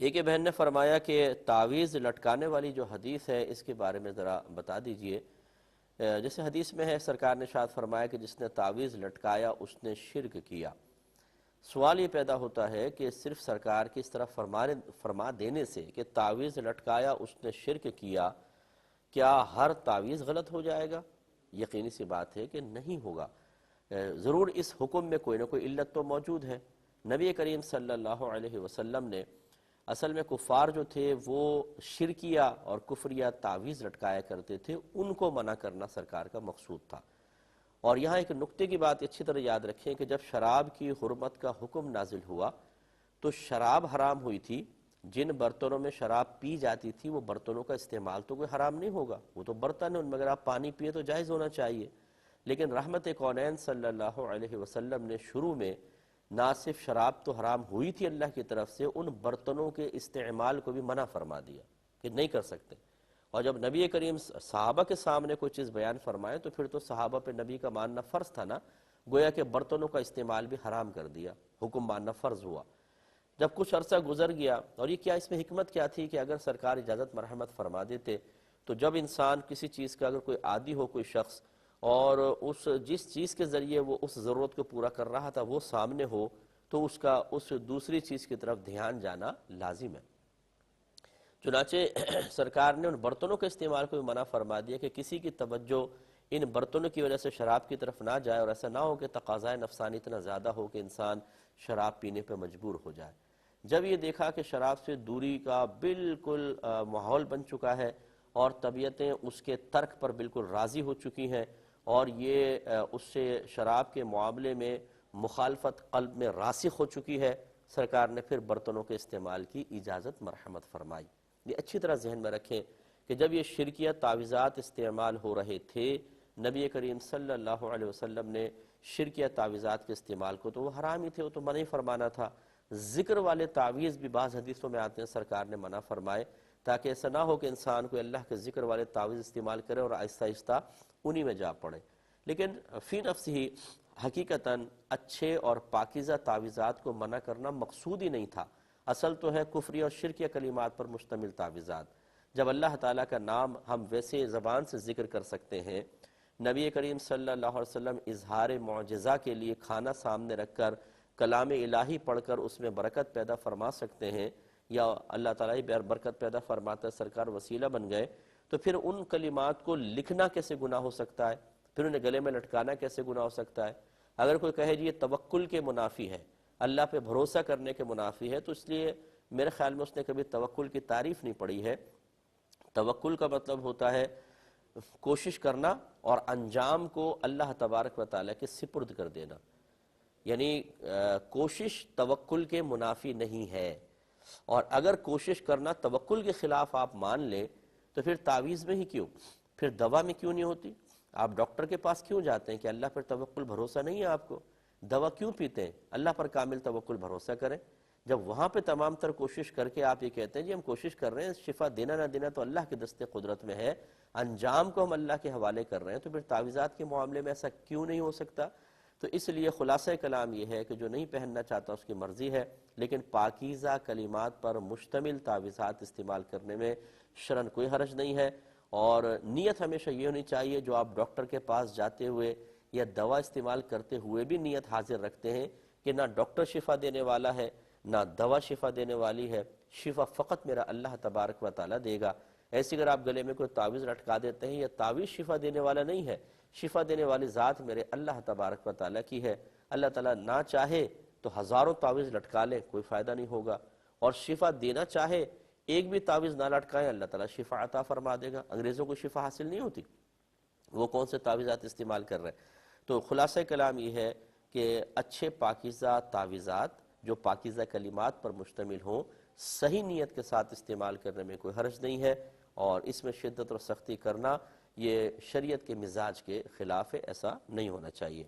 ایک بہن نے فرمایا کہ تعویذ لٹکانے والی جو حدیث ہے اس کے بارے میں ذرا بتا دیجئے۔ جیسے حدیث میں ہے، سرکار نے ارشاد فرمایا کہ جس نے تعویذ لٹکایا اس نے شرک کیا۔ سوال یہ پیدا ہوتا ہے کہ صرف سرکار کی اس طرح فرما دینے سے کہ تعویذ لٹکایا اس نے شرک کیا، کیا ہر تعویذ غلط ہو جائے گا؟ یقینی سی بات ہے کہ نہیں ہوگا۔ ضرور اس حکم میں کوئی نہ کوئی علت تو موجود ہے۔ نبی کریم صلی اللہ علیہ وسلم نے اصل میں کفار جو تھے وہ شرکیہ اور کفریہ تعویذ لٹکایا کرتے تھے، ان کو منع کرنا سرکار کا مقصود تھا۔ اور یہاں ایک نکتے کی بات اچھی طرح یاد رکھیں کہ جب شراب کی حرمت کا حکم نازل ہوا تو شراب حرام ہوئی تھی۔ جن برتنوں میں شراب پی جاتی تھی وہ برتنوں کا استعمال تو کوئی حرام نہیں ہوگا، وہ تو برتن ہے، ان میں اگر آپ پانی پیے تو جائز ہونا چاہیے۔ لیکن رحمت کونین صلی اللہ علیہ وسلم نے شروع میں نہ صرف شراب تو حرام ہوئی تھی اللہ کی طرف سے، ان برتنوں کے استعمال کو بھی منع فرما دیا کہ نہیں کر سکتے۔ اور جب نبی کریم صحابہ کے سامنے کوئی چیز بیان فرمائے تو پھر تو صحابہ پہ نبی کا ماننا فرض تھا نا، گویا کہ برتنوں کا استعمال بھی حرام کر دیا، حکم ماننا فرض ہوا۔ جب کچھ عرصہ گزر گیا، اور یہ کیا اس میں حکمت کیا تھی کہ اگر سرکار اجازت مرحمت فرما دیتے تو جب انسان کسی چیز کا اگر کوئی عادی ہو کوئی شخص اور جس چیز کے ذریعے وہ اس ضرورت کو پورا کر رہا تھا وہ سامنے ہو تو اس کا اس دوسری چیز کی طرف دھیان جانا لازم ہے۔ چنانچہ سرکار نے ان برتنوں کے استعمال کو بھی منع فرما دیا کہ کسی کی توجہ ان برتنوں کی وجہ سے شراب کی طرف نہ جائے، اور ایسا نہ ہو کہ تقاضائے نفسانی اتنا زیادہ ہو کہ انسان شراب پینے پہ مجبور ہو جائے۔ جب یہ دیکھا کہ شراب سے دوری کا بالکل ماحول بن چکا ہے اور طبیعتیں اس کے ترک پر بالکل راضی ہو چکی ہیں اور یہ اس سے شراب کے معاملے میں مخالفت قلب میں راسخ ہو چکی ہے، سرکار نے پھر برتنوں کے استعمال کی اجازت مرحمت فرمائی۔ یہ اچھی طرح ذہن میں رکھیں کہ جب یہ شرکیہ تعویذات استعمال ہو رہے تھے، نبی کریم صلی اللہ علیہ وسلم نے شرکیہ تعویذات کے استعمال کو تو وہ حرام ہی تھے، وہ تو منع ہی فرمانا تھا۔ ذکر والے تعویذ بھی بعض حدیثوں میں آتے ہیں سرکار نے منع فرمائے، تاکہ ایسا نہ ہو کہ انسان کوئی اللہ کے ذکر والے تعویذ استعمال کرے اور آہستہ آہستہ انہی میں جا پڑے۔ لیکن فی نفسہ ہی حقیقتاً اچھے اور پاکیزہ تعویذات کو منع کرنا مقصود ہی نہیں تھا، اصل تو ہے کفری اور شرکیہ کلمات پر مشتمل تعویذات۔ جب اللہ تعالیٰ کا نام ہم ویسے زبان سے ذکر کر سکتے ہیں، نبی کریم صلی اللہ علیہ وسلم اظہار معجزہ کے لیے کھانا سامنے رکھ کر کلام الہی پڑھ کر اس میں برکت پیدا فرما سکتے ہیں، یا اللہ تعالیٰ ہی برکت پیدا فرماتا ہے، سرکار وسیلہ بن گئے، تو پھر ان کلمات کو لکھنا کیسے گناہ ہو سکتا ہے؟ پھر انہیں گلے میں لٹکانا کیسے گناہ ہو سکتا ہے؟ اگر کوئی کہے جی یہ توکل کے منافی ہے، اللہ پہ بھروسہ کرنے کے منافی ہے، تو اس لیے میرے خیال میں اس نے کبھی توکل کی تعریف نہیں پڑھی ہے۔ توکل کا مطلب ہوتا ہے کوشش کرنا اور انجام کو اللہ تبارک و تعالیٰ کے سپرد کر دینا، یعنی کوشش توکل کے منافی نہیں ہے۔ اور اگر کوشش کرنا توکل کے خلاف آپ مان لیں تو پھر تعویذ میں ہی کیوں، پھر دوا میں کیوں نہیں ہوتی؟ آپ ڈاکٹر کے پاس کیوں جاتے ہیں کہ اللہ پر توکل بھروسہ نہیں ہے آپ کو؟ دوا کیوں پیتے ہیں؟ اللہ پر کامل توکل بھروسہ کریں۔ جب وہاں پہ تمام تر کوشش کر کے آپ یہ کہتے ہیں جی ہم کوشش کر رہے ہیں، شفا دینا نہ دینا تو اللہ کے دست قدرت میں ہے، انجام کو ہم اللہ کے حوالے کر رہے ہیں، تو پھر تعویذات کے معاملے میں ایسا کیوں نہیں ہو سکتا؟ تو اس لیے خلاصہ کلام یہ ہے کہ جو نہیں پہننا چاہتا اس کی مرضی ہے، لیکن پاکیزہ کلمات پر مشتمل تعویذات استعمال کرنے میں شرعاً کوئی حرج نہیں ہے۔ اور نیت ہمیشہ یہ ہونی چاہیے، جو آپ ڈاکٹر کے پاس جاتے ہوئے یا دوا استعمال کرتے ہوئے بھی نیت حاضر رکھتے ہیں کہ نہ ڈاکٹر شفا دینے والا ہے نہ دوا شفا دینے والی ہے، شفا فقط میرا اللہ تبارک و تعالیٰ دے گا۔ ایسی اگر آپ گلے میں کوئی تعویذ لٹکا دیتے ہیں، یہ تعویذ شفا دینے والا نہیں ہے، شفا دینے والی ذات میرے اللہ تبارک و تعالیٰ کی ہے۔ اللہ تعالیٰ نہ چاہے تو ہزاروں تعویذ لٹکا لیں، کوئی فائدہ نہیں ہوگا، اور شفا دینا چاہے ایک بھی تعویذ نہ لٹکائیں، اللہ تعالیٰ شفا عطا فرما دے گا۔ انگریزوں کو شفا حاصل نہیں ہوتی، وہ کون سے تعویذات استعمال کر رہے ہیں؟ تو خلاصہ کلام یہ ہے کہ اچھے پاکیزہ تعویذات جو پاکیزہ کلمات پر مشتمل ہوں، صحیح نیت کے ساتھ استعمال کرنے میں کوئی حرج نہیں ہے، اور اس میں شدت اور سختی کرنا یہ شریعت کے مزاج کے خلاف ہے، ایسا نہیں ہونا چاہیے۔